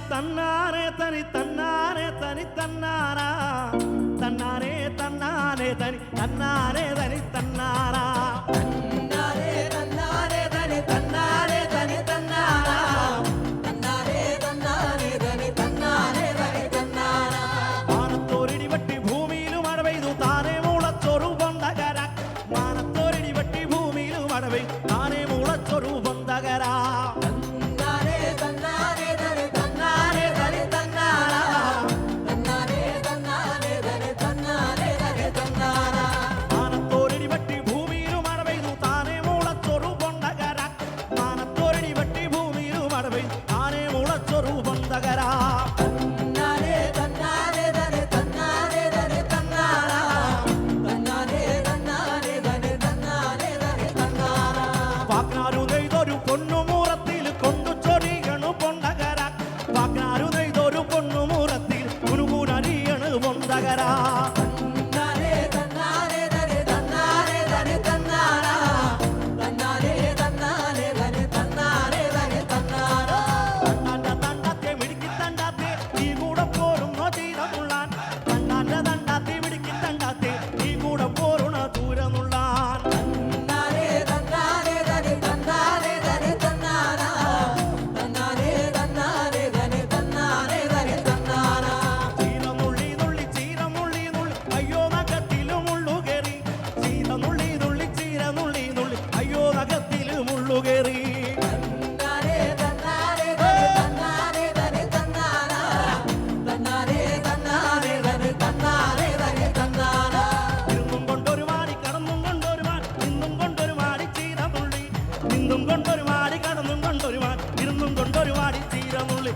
തന്നാരെ തനി തന്നാരെ തനി തന്നാരാ തന്നാരെ തന്നാരെ തനി തന്നാരെ തനി തന്നാരാ തന്നാരെ തന്നാരെ തനി തന്നാരെ തനി തന്നാരാ തന്നാരെ തന്നാരെ തനി തന്നാരെ തനി തന്നാരാ മാനത്തോരിടി വെട്ടി ഭൂമിയിലും മഴ പെയ്തു താനെ മുളച്ചൊരു ബന്ധകര മാനത്തോരിടി വെട്ടി ഭൂമിയിലും മഴ പെയ്തു താനെ മുളച്ചൊരു ബന്ധകര കൊണ്ടൊരു മാടി കടന്നും കൊണ്ടൊരു മാടി ഇരുന്നും കൊണ്ടൊരു മാടി തീരമുള്ളി